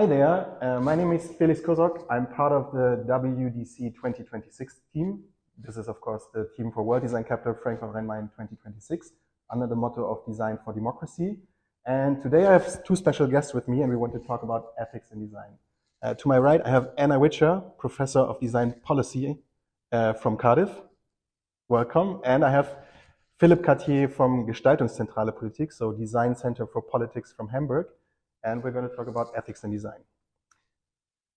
Hi there, my name is Felix Kosok. I'm part of the WDC 2026 team. This is, of course, the team for World Design Capital Frankfurt Rhein-Main 2026 under the motto of Design for Democracy. And today I have two special guests with me and we want to talk about ethics in design. To my right, I have Andreu World, Professor of Design Policy from Cardiff. Welcome. And I have Philipp Cartier from Gestaltungszentrale Politik, so Design Center for Politics from Hamburg. And we're going to talk about ethics in design.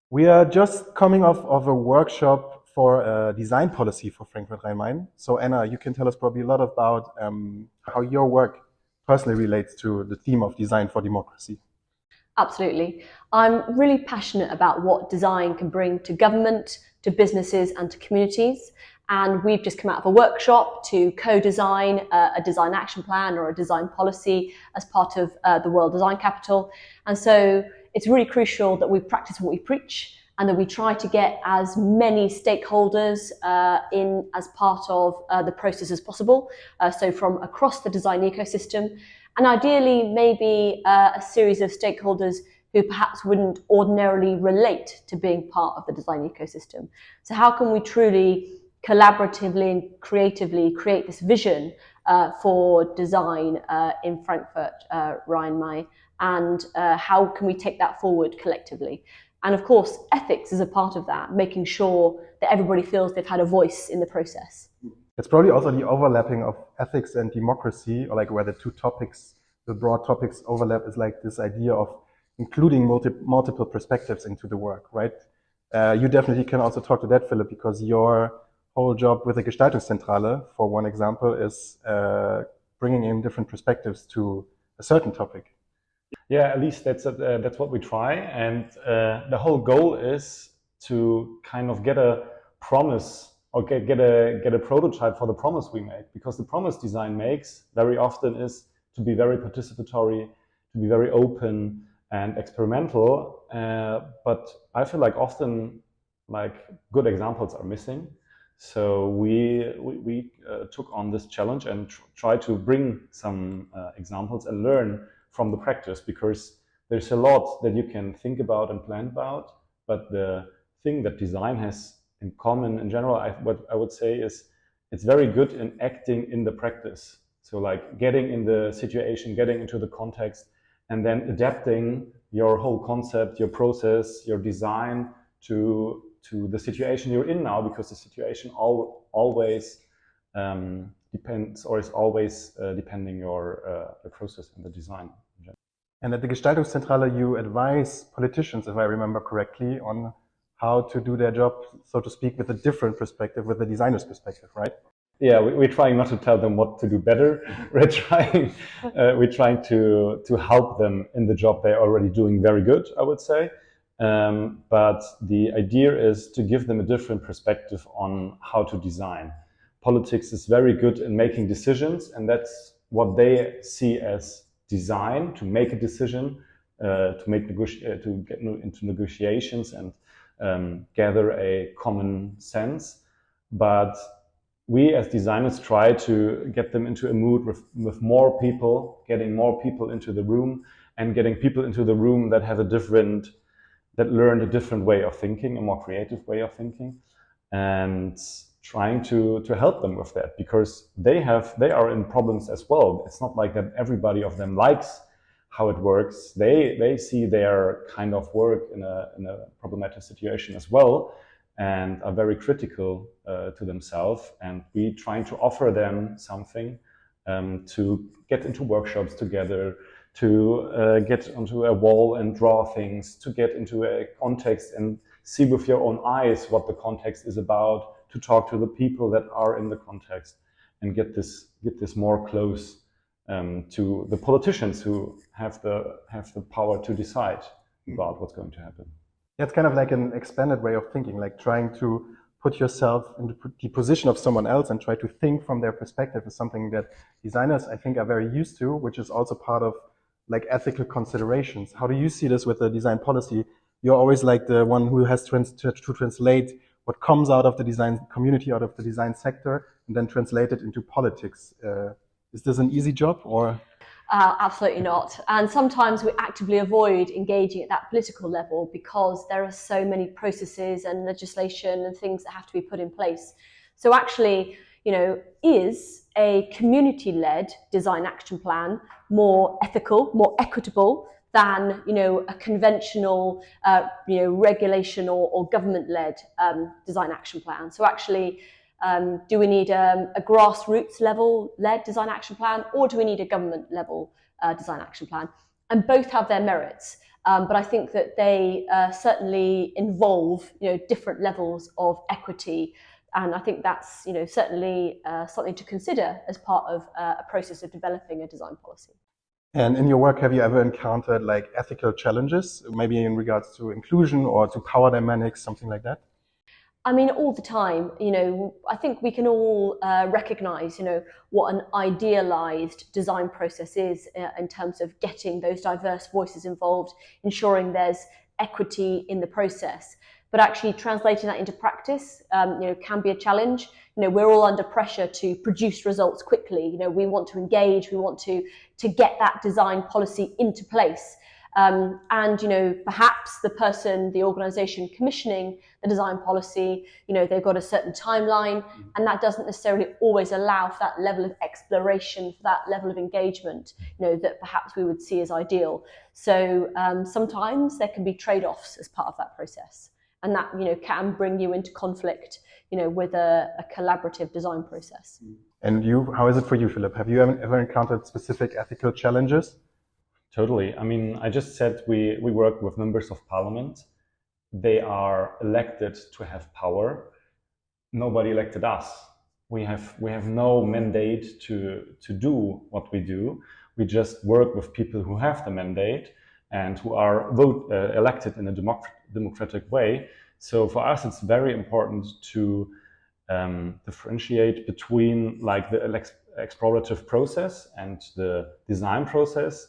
We are just coming off of a workshop for design policy for Frankfurt Rhein-Main. So Anna, you can tell us probably a lot about how your work personally relates to the theme of design for democracy. Absolutely. I'm really passionate about what design can bring to government, to businesses and to communities. And we've just come out of a workshop to co-design a design action plan or a design policy as part of the World Design Capital. And so it's really crucial that we practice what we preach and that we try to get as many stakeholders in as part of the process as possible. So from across the design ecosystem, and ideally maybe a series of stakeholders who perhaps wouldn't ordinarily relate to being part of the design ecosystem. So how can we truly collaboratively and creatively create this vision for design in Frankfurt Rhein-Main, and how can we take that forward collectively? And of course, ethics is a part of that, making sure that everybody feels they've had a voice in the process. It's probably also the overlapping of ethics and democracy, or like where the two topics, the broad topics overlap, is like this idea of including multiple perspectives into the work, right? You definitely can also talk to that, Philipp, because your whole job with the Gestaltungszentrale, for one example, is bringing in different perspectives to a certain topic. Yeah, at least that's what we try, and the whole goal is to kind of get a promise or get a prototype for the promise we make, because the promise design makes very often is to be very participatory, to be very open and experimental, but I feel like often good examples are missing. So we took on this challenge and try to bring some examples and learn from the practice, because there's a lot that you can think about and plan about, but the thing that design has in common in general, what I would say is it's very good in acting in the practice. So like getting in the situation, getting into the context, and then adapting your whole concept, your process, your design to the situation you're in now, because the situation always depends, or is always depending your the process and the design. And at the Gestaltungszentrale, you advise politicians, if I remember correctly, on how to do their job, so to speak, with a different perspective, with the designer's perspective, right? Yeah, we're trying not to tell them what to do better. We're trying to help them in the job they're already doing very good, I would say. But the idea is to give them a different perspective on how to design. Politics is very good in making decisions, and that's what they see as design, to make a decision, to get into negotiations and gather a common sense. But we as designers try to get them into a mood with more people, getting more people into the room, and getting people into the room that have that learned a different way of thinking, a more creative way of thinking, and trying to help them with that, because they are in problems as well. It's not like that everybody of them likes how it works. They see their kind of work in a problematic situation as well, and are very critical to themselves. And we trying to offer them something to get into workshops together, to get onto a wall and draw things, to get into a context and see with your own eyes what the context is about, to talk to the people that are in the context, and get this more close to the politicians who have the power to decide about what's going to happen. It's kind of like an expanded way of thinking, like trying to put yourself in the position of someone else and try to think from their perspective is something that designers, I think, are very used to, which is also part of like ethical considerations. How do you see this with the design policy? You're always like the one who has to translate what comes out of the design community, out of the design sector, and then translate it into politics. Is this an easy job, or? Absolutely not. And sometimes we actively avoid engaging at that political level because there are so many processes and legislation and things that have to be put in place. So actually, is a community-led design action plan more ethical, more equitable than a conventional regulation or government-led design action plan? So actually, do we need a grassroots level led design action plan, or do we need a government level design action plan? And both have their merits, but I think that they certainly involve different levels of equity, and I think that's certainly something to consider as part of a process of developing a design policy. And in your work, have you ever encountered like ethical challenges, maybe in regards to inclusion or to power dynamics, something like that? I mean, all the time, I think we can all recognize, what an idealized design process is in terms of getting those diverse voices involved, ensuring there's equity in the process. But actually translating that into practice, can be a challenge. We're all under pressure to produce results quickly. We want to engage, we want to get that design policy into place. And perhaps the organisation commissioning the design policy, they've got a certain timeline, and that doesn't necessarily always allow for that level of exploration, for that level of engagement, that perhaps we would see as ideal. So sometimes there can be trade-offs as part of that process, and that can bring you into conflict, with a collaborative design process. And how is it for you, Philipp? Have you ever encountered specific ethical challenges? Totally. I mean, I just said we work with members of parliament. They are elected to have power. Nobody elected us. We have no mandate to do what we do. We just work with people who have the mandate and who are elected in a democratic way. So for us, it's very important to differentiate between like the explorative process and the design process,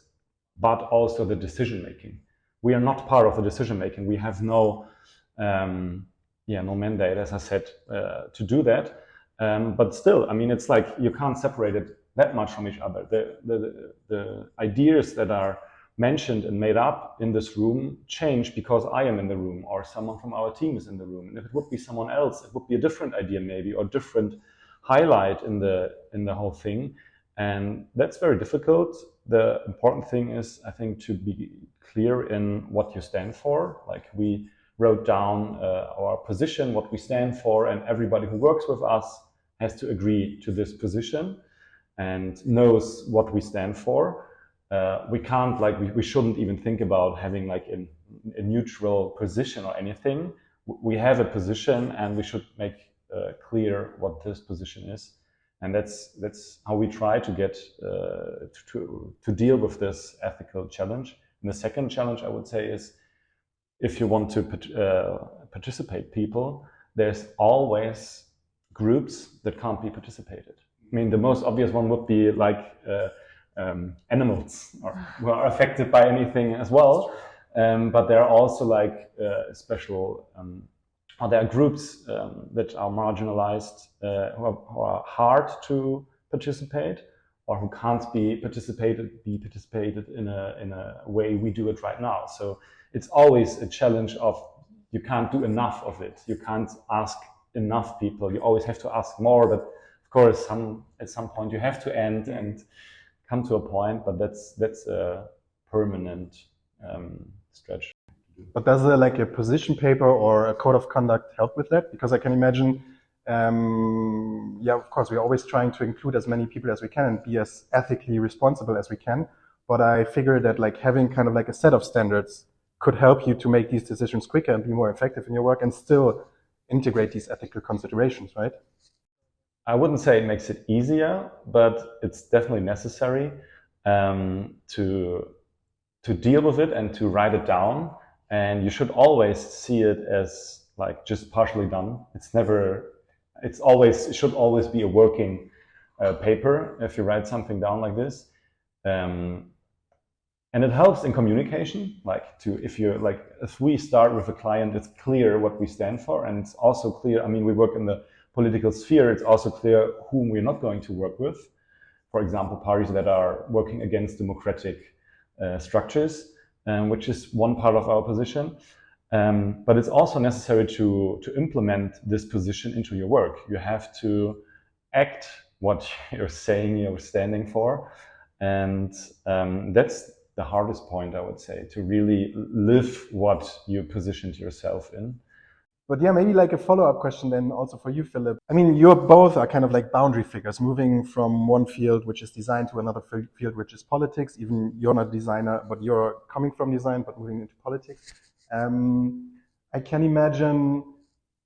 but also the decision-making. We are not part of the decision-making. We have no mandate, as I said, to do that. But still, I mean, it's like you can't separate it that much from each other. The ideas that are mentioned and made up in this room change because I am in the room or someone from our team is in the room. And if it would be someone else, it would be a different idea maybe, or different highlight in the whole thing. And that's very difficult. The important thing is, I think, to be clear in what you stand for. Like we wrote down our position, what we stand for, and everybody who works with us has to agree to this position and knows what we stand for. We can't, we shouldn't even think about having like a neutral position or anything. We have a position and we should make clear what this position is. And that's how we try to get to deal with this ethical challenge. And the second challenge, I would say, is if you want to participate people, there's always groups that can't be participated. I mean, the most obvious one would be like animals who are affected by anything as well. But there are also like special there are groups that are marginalized, who are hard to participate, or who can't be participated in a way we do it right now. So it's always a challenge of you can't do enough of it. You can't ask enough people. You always have to ask more. But of course, at some point you have to end and come to a point. But that's a permanent stretch. But does a position paper or a code of conduct help with that? Because I can imagine, of course, we're always trying to include as many people as we can and be as ethically responsible as we can. But I figure that having kind of a set of standards could help you to make these decisions quicker and be more effective in your work and still integrate these ethical considerations, right? I wouldn't say it makes it easier, but it's definitely necessary to deal with it and to write it down. And you should always see it as just partially done. It should always be a working paper if you write something down like this. And it helps in communication, if we start with a client, it's clear what we stand for. And it's also clear, I mean, we work in the political sphere, it's also clear whom we're not going to work with. for example, parties that are working against democratic structures, which is one part of our position. But it's also necessary to implement this position into your work. You have to act what you're saying you're standing for. And that's the hardest point, I would say, to really live what you positioned yourself in. But yeah, maybe like a follow-up question then also for you, Philipp. I mean, you're both are kind of like boundary figures, moving from one field, which is design, to another field, which is politics. Even you're not a designer, but you're coming from design, but moving into politics. I can imagine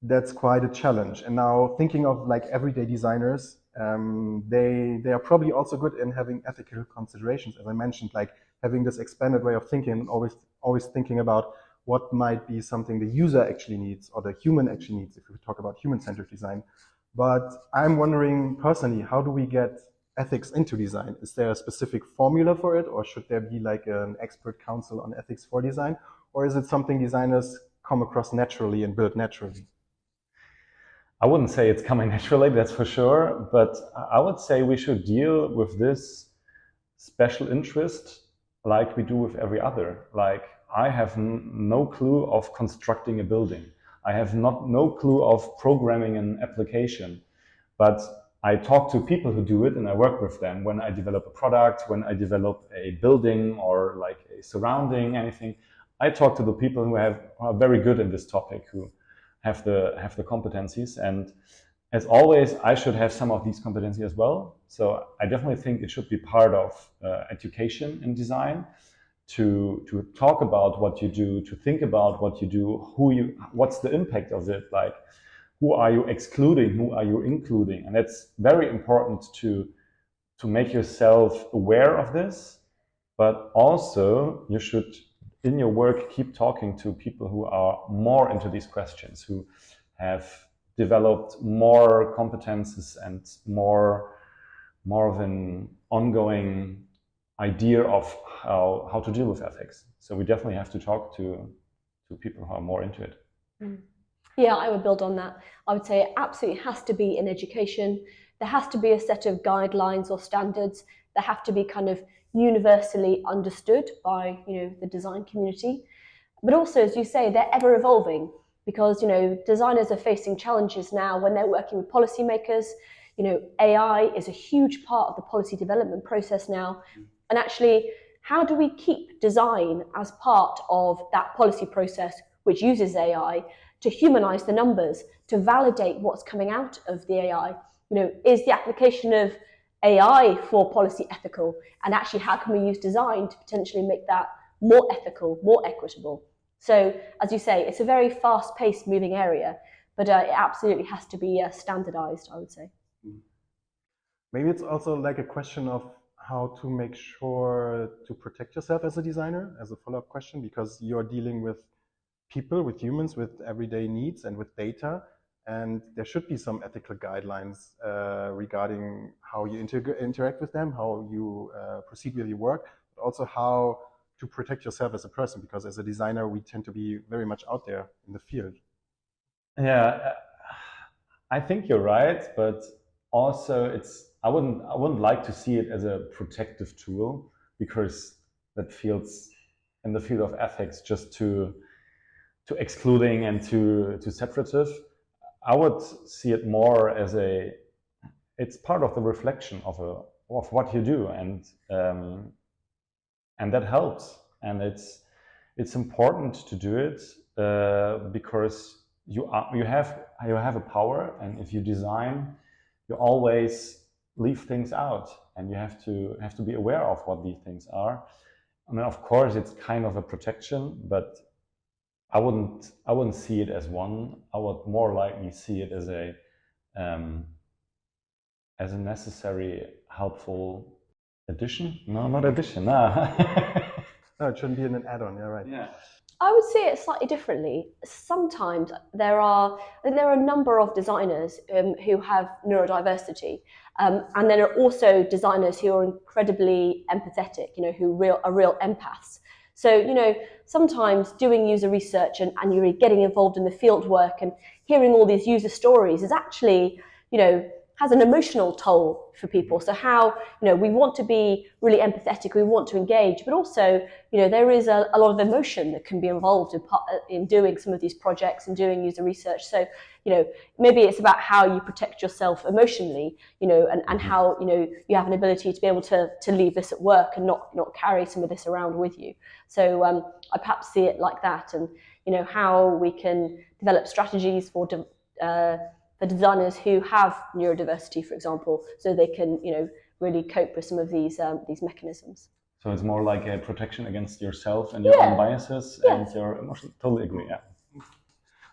that's quite a challenge. And now thinking of like everyday designers, they are probably also good in having ethical considerations, as I mentioned, like having this expanded way of thinking, and always thinking about what might be something the user actually needs or the human actually needs if we talk about human-centered design. But I'm wondering personally, how do we get ethics into design? Is there a specific formula for it, or should there be like an expert council on ethics for design? Or is it something designers come across naturally and build naturally? I wouldn't say it's coming naturally, that's for sure, but I would say we should deal with this special interest like we do with every other. Like, I have no clue of constructing a building. I have no clue of programming an application, but I talk to people who do it and I work with them when I develop a product, when I develop a building or like a surrounding, anything. I talk to the people who are very good in this topic, who have the competencies, and as always, I should have some of these competencies as well. So I definitely think it should be part of education in design, to talk about what you do, to think about what you do, what's the impact of it, like who are you excluding, who are you including, and it's very important to make yourself aware of this, but also you should in your work keep talking to people who are more into these questions, who have developed more competences and more of an ongoing idea of how to deal with ethics. So we definitely have to talk to people who are more into it. Yeah, I would build on that. I would say it absolutely has to be in education. There has to be a set of guidelines or standards that have to be kind of universally understood by the design community. But also, as you say, they're ever evolving, because designers are facing challenges now when they're working with policymakers. AI is a huge part of the policy development process now. And actually, how do we keep design as part of that policy process which uses AI to humanize the numbers, to validate what's coming out of the AI? Is the application of AI for policy ethical? And actually, how can we use design to potentially make that more ethical, more equitable? So, as you say, it's a very fast-paced moving area, but it absolutely has to be standardized, I would say. Maybe it's also like a question of how to make sure to protect yourself as a designer, as a follow-up question, because you're dealing with people, with humans, with everyday needs and with data. And there should be some ethical guidelines regarding how you interact with them, how you proceed with your work, but also how to protect yourself as a person, because as a designer, we tend to be very much out there in the field. Yeah, I think you're right, but also I wouldn't like to see it as a protective tool, because that feels in the field of ethics just too excluding and too separative. I would see it more as it's part of the reflection of what you do, and that helps, and it's important to do it because you have a power, and if you design, you always leave things out, and you have to be aware of what these things are. I mean, of course, it's kind of a protection, but I wouldn't see it as one. I would more likely see it as a necessary, helpful addition. No, not addition. No. No, it shouldn't be an add-on. Yeah, right. Yeah. I would see it slightly differently. Sometimes there are a number of designers who have neurodiversity, and then there are also designers who are incredibly empathetic, who are real empaths. So, sometimes doing user research and you're getting involved in the field work and hearing all these user stories is actually, has an emotional toll for people. So how, we want to be really empathetic, we want to engage, but also, there is a lot of emotion that can be involved in doing some of these projects and doing user research. So, maybe it's about how you protect yourself emotionally, and how, you have an ability to be able to leave this at work and not carry some of this around with you. So I perhaps see it like that, and, how we can develop strategies for designers who have neurodiversity, for example, so they can, really cope with some of these mechanisms. So it's more like a protection against yourself and your own biases and your emotions. Totally agree. Yeah.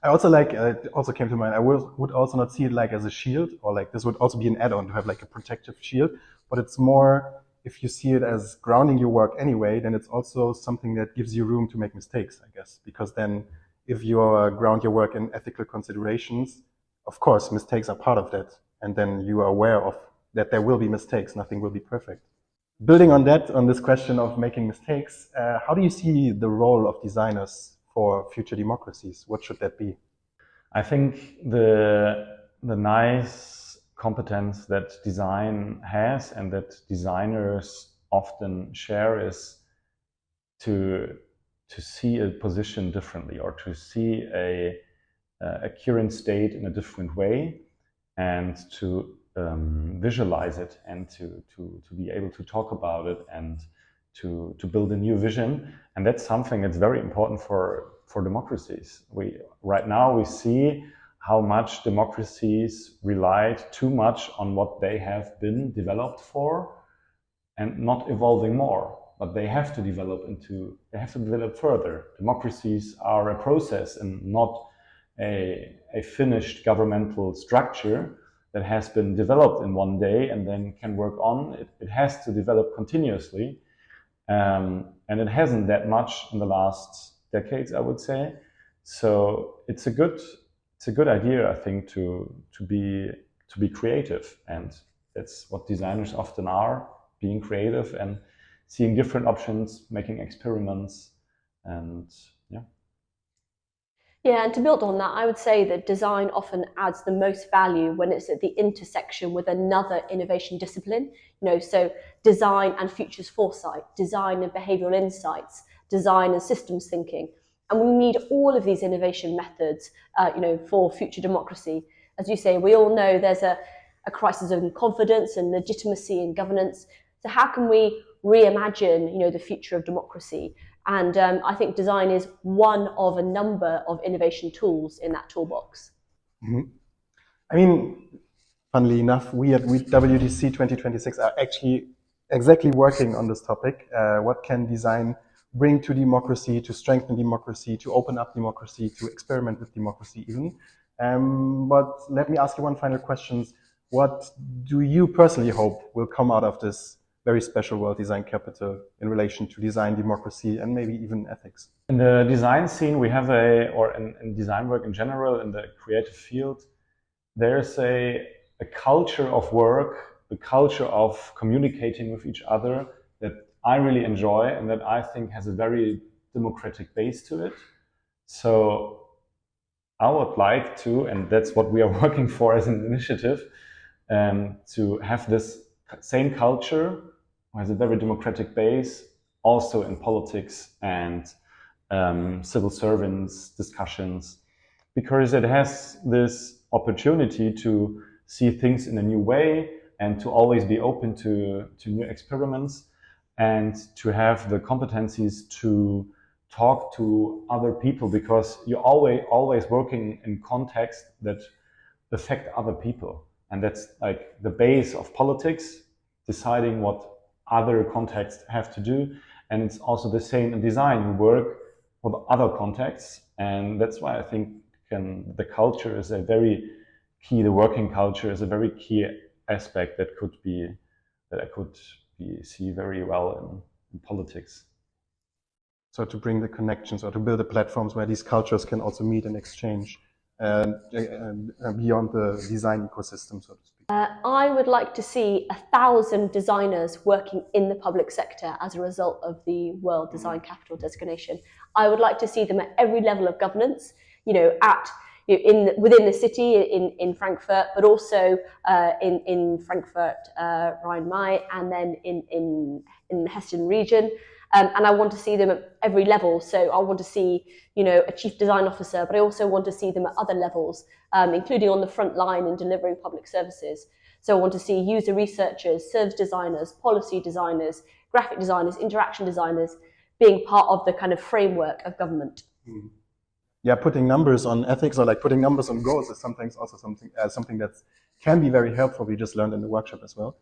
I also it also came to mind, I would also not see it like as a shield, or like this would also be an add-on to have like a protective shield, but it's more, if you see it as grounding your work anyway, then it's also something that gives you room to make mistakes, I guess, because then if you ground your work in ethical considerations, of course, mistakes are part of that. And then you are aware of that there will be mistakes, nothing will be perfect. Building on that, on this question of making mistakes, how do you see the role of designers for future democracies? What should that be? I think the nice competence that design has and that designers often share is to see a position differently, or to see a current state in a different way, and to visualize it, and to be able to talk about it, and to build a new vision. And that's something that's very important for democracies. Right now we see how much democracies relied too much on what they have been developed for and not evolving more. But they have to develop further. Democracies are a process and not a finished governmental structure that has been developed in one day and then can work on. It has to develop continuously, and it hasn't that much in the last decades, I would say. So it's a good idea, I think, to be creative, and that's what designers often are: being creative and seeing different options, making experiments, and Yeah, and to build on that, I would say that design often adds the most value when it's at the intersection with another innovation discipline. So design and futures foresight, design and behavioral insights, design and systems thinking. And we need all of these innovation methods, for future democracy. As you say, we all know there's a crisis of confidence and legitimacy in governance. So how can we reimagine, the future of democracy? And I think design is one of a number of innovation tools in that toolbox. Mm-hmm. I mean, funnily enough, we at WDC 2026 are actually exactly working on this topic. What can design bring to democracy, to strengthen democracy, to open up democracy, to experiment with democracy even? But let me ask you one final question. What do you personally hope will come out of this very special World Design Capital in relation to design, democracy, and maybe even ethics? In the design scene, we have in design work in general, in the creative field, there's a culture of work, the culture of communicating with each other that I really enjoy and that I think has a very democratic base to it. So I would like to, and that's what we are working for as an initiative, to have this same culture, has a very democratic base, also in politics and civil servants discussions, because it has this opportunity to see things in a new way and to always be open to new experiments, and to have the competencies to talk to other people, because you're always working in contexts that affect other people. And that's like the base of politics, deciding what other contexts have to do. And it's also the same in design. You work with other contexts, and that's why I think the culture is a very key, the working culture is a very key aspect that I could see very well in politics. So to bring the connections, or to build the platforms where these cultures can also meet and exchange beyond the design ecosystem, so to speak. I would like to see 1,000 designers working in the public sector as a result of the World Design Capital designation. I would like to see them at every level of governance, at within the city in Frankfurt, but also in Frankfurt Rhein-Main, and then in the Hessian region. And I want to see them at every level. So I want to see, a chief design officer, but I also want to see them at other levels, including on the front line in delivering public services. So I want to see user researchers, service designers, policy designers, graphic designers, interaction designers being part of the kind of framework of government. Yeah, putting numbers on ethics, or like putting numbers on goals, is sometimes also something that can be very helpful. We just learned in the workshop as well.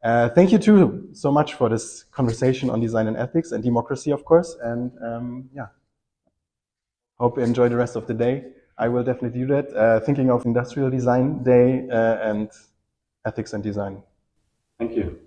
Thank you too so much for this conversation on design and ethics and democracy, of course. And yeah, hope you enjoy the rest of the day. I will definitely do that. Thinking of Industrial Design Day and ethics and design. Thank you.